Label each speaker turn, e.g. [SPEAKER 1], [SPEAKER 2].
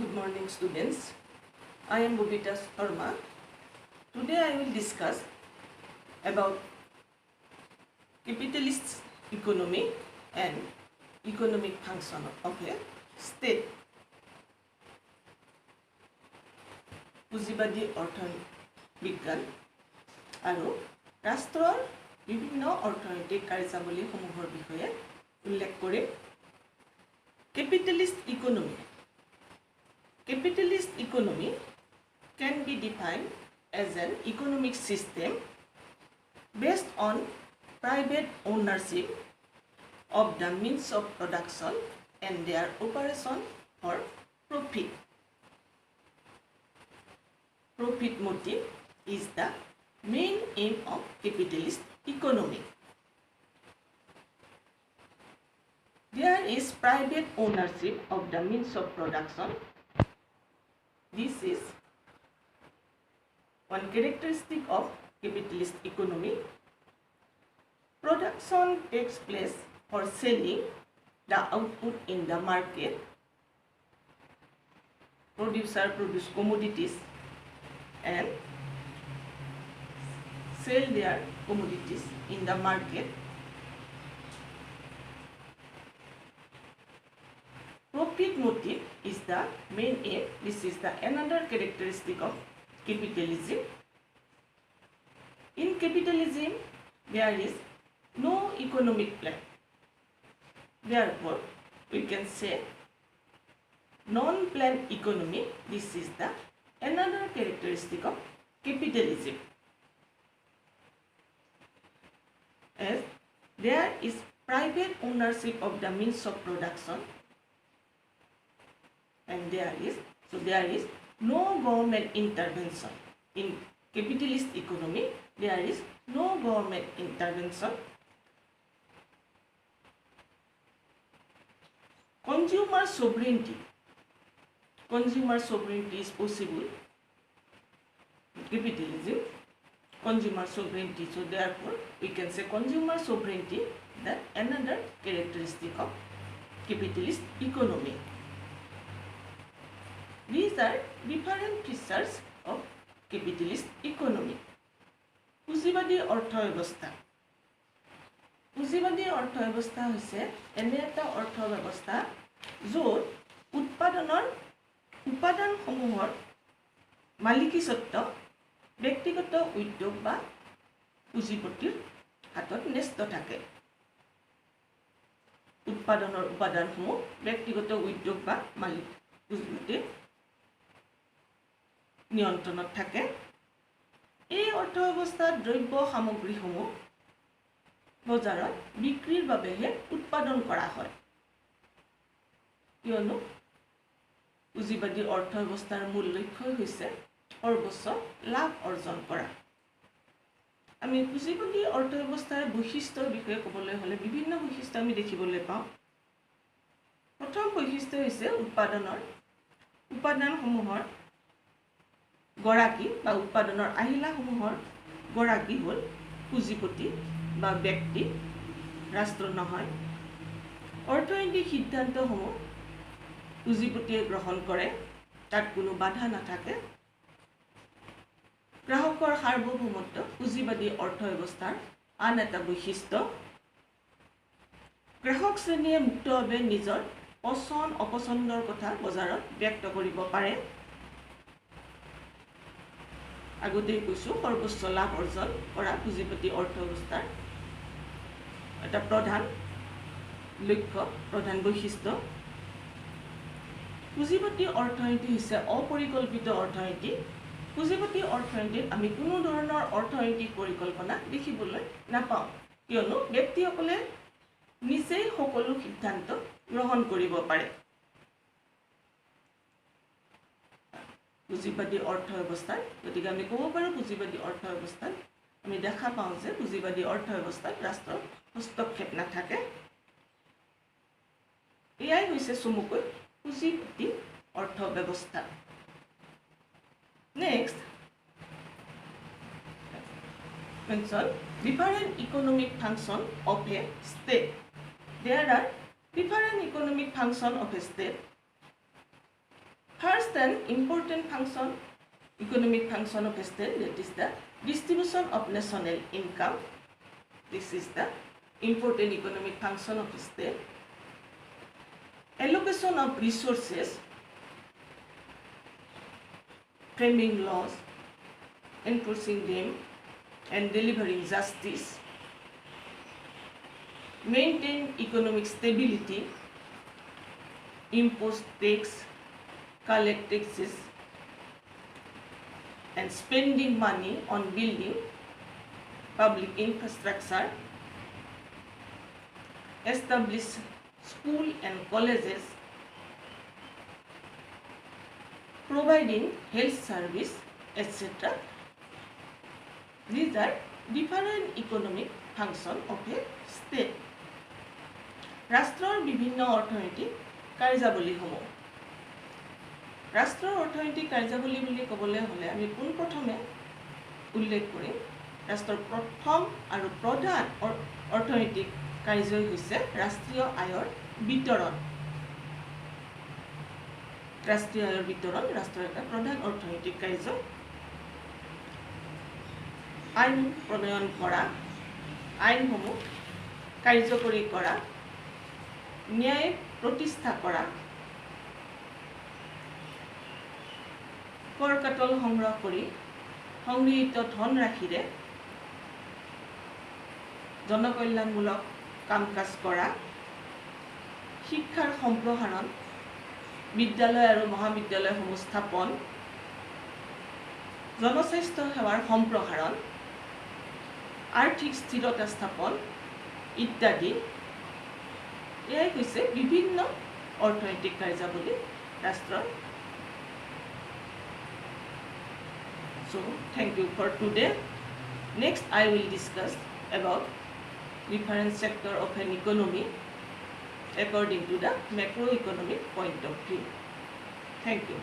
[SPEAKER 1] Good morning, students. I am Bobita Sharma. Today I will discuss about capitalist economy and economic function of a state. পুঁজিবাদী অৰ্থবিজ্ঞান আৰু ৰাষ্ট্ৰৰ বিভিন্ন অৰ্থনৈতিক কাৰ্যাৱলীসমূহৰ বিষয়ে উল্লেখ কৰিম। Capitalist economy can be defined as an economic system based on private ownership of the means of production and their operation for profit. Profit motive is the main aim of capitalist economy. There is private ownership of the means of production. This is one characteristic of capitalist economy. Production takes place for selling the output in the market. Producer produce commodities and sell their commodities in the market. Profit motive is the main aim. This is the another characteristic of capitalism. In capitalism, there is no economic plan. Therefore, we can say non-planned economy. This is the another characteristic of capitalism. As there is private ownership of the means of production, and there is no government intervention. In capitalist economy, there is no government intervention. Consumer sovereignty is possible in capitalism. Consumer sovereignty, so therefore we can say consumer sovereignty, that another characteristic of capitalist economy. These are different features of capitalist economy. পুঁজিবাদী অৰ্থব্যৱস্থা হৈছে এনে এটা অৰ্থব্যৱস্থা য'ত উপাদানসমূহৰ মালিকীস্বত্ব ব্যক্তিগত উদ্যোগ বা পুঁজিপতিৰ হাতত ন্যস্ত থাকে। উপাদানসমূহ ব্যক্তিগত উদ্যোগ বা পুঁজিপতিৰ নিয়ন্ত্ৰণত থাকে। এই অৰ্থব্যৱস্থাত দ্ৰব্য সামগ্ৰীসমূহ বজাৰত বিক্ৰীৰ বাবেহে উৎপাদন কৰা হয়, কিয়নো পুঁজিবাদী অৰ্থব্যৱস্থাৰ মূল লক্ষ্যই হৈছে সৰ্বোচ্চ লাভ অৰ্জন কৰা। আমি পুঁজিবাদী অৰ্থব্যৱস্থাৰ বৈশিষ্ট্যৰ বিষয়ে ক'বলৈ হ'লে বিভিন্ন বৈশিষ্ট্য আমি দেখিবলৈ পাওঁ। প্ৰথম বৈশিষ্ট্য হৈছে উপাদানসমূহৰ গৰাকী বা উৎপাদনৰ আহিলাসমূহৰ গৰাকী হ'ল পুঁজিপতি বা ব্যক্তি, ৰাষ্ট্ৰ নহয়। অৰ্থনৈতিক সিদ্ধান্তসমূহ পুঁজিপতিয়ে গ্ৰহণ কৰে, তাত কোনো বাধা নাথাকে। গ্ৰাহকৰ সাৰ্বভৌমত্ব পুঁজিবাদী অৰ্থব্যৱস্থাৰ আন এটা বৈশিষ্ট্য। গ্ৰাহক শ্ৰেণীয়ে মুক্তভাৱে নিজৰ পচন্দ অপচন্দৰ কথা বজাৰত ব্যক্ত কৰিব পাৰে। আগতেই কৈছোঁ, সৰ্বোচ্চ লাভ অৰ্জন কৰা পুঁজিবাদী অৰ্থব্যৱস্থাৰ এটা প্ৰধান লক্ষ্য, প্ৰধান বৈশিষ্ট্য। পুঁজিবাদী অৰ্থনীতি হৈছে অপৰিকল্পিত অৰ্থনীতি। পুঁজিবাদী অৰ্থনীতিত আমি কোনো ধৰণৰ অৰ্থনৈতিক পৰিকল্পনা দেখিবলৈ নাপাওঁ, কিয়নো ব্যক্তিসকলে নিজেই সকলো সিদ্ধান্ত গ্ৰহণ কৰিব পাৰে। পুঁজিবাদী অৰ্থব্যৱস্থাত, গতিকে আমি ক'ব পাৰোঁ পুঁজিবাদী অৰ্থব্যৱস্থাত আমি দেখা পাওঁ যে পুঁজিবাদী অৰ্থব্যৱস্থাত ৰাষ্ট্ৰৰ হস্তক্ষেপ নাথাকে। এয়াই হৈছে চমুকৈ পুঁজিবাদী অৰ্থব্যৱস্থা। Next, mention different economic function of a state. There are different economic function of a state. First and important function, economic function of a state, that is the distribution of national income. This is the important economic function of a state. Allocation of resources, framing laws, enforcing them, and delivering justice. Maintain economic stability, impose tax, collect taxes, and spending money on building public infrastructure, establish school and colleges, providing health service, etc. These are different economic functions of a state. ৰাষ্ট্ৰৰ বিভিন্ন অৰ্থনৈতিক কাৰ্যাৱলীসমূহ। ৰাষ্ট্ৰৰ অৰ্থনৈতিক কাৰ্যাৱলী বুলি ক'বলৈ হ'লে আমি পোনপ্ৰথমে উল্লেখ কৰিম ৰাষ্ট্ৰৰ প্ৰথম আৰু প্ৰধান অৰ্থনৈতিক কাৰ্যই হৈছে ৰাষ্ট্ৰীয় আয়ৰ বিতৰণ। ৰাষ্ট্ৰীয় আয়ৰ বিতৰণ ৰাষ্ট্ৰৰ এটা প্ৰধান অৰ্থনৈতিক কাৰ্য। আইন প্ৰণয়ন কৰা, আইনসমূহ কাৰ্যকৰী কৰা, ন্যায় প্ৰতিষ্ঠা কৰা, কৰ কাটল সংগ্ৰহ কৰি সংগৃহীত ধনৰাশিৰে জনকল্যাণমূলক কাম কাজ কৰা, শিক্ষাৰ সম্প্ৰসাৰণ, বিদ্যালয় আৰু মহাবিদ্যালয়সমূহ স্থাপন, জনস্বাস্থ্য সেৱাৰ সম্প্ৰসাৰণ, আৰ্থিক স্থিৰতা স্থাপন ইত্যাদি এয়াই হৈছে বিভিন্ন অৰ্থনৈতিক কাৰ্যাৱলী ৰাষ্ট্ৰৰ। So, thank you for today. Next, I will discuss about different sector of an economy according to the macroeconomic point of view. Thank you.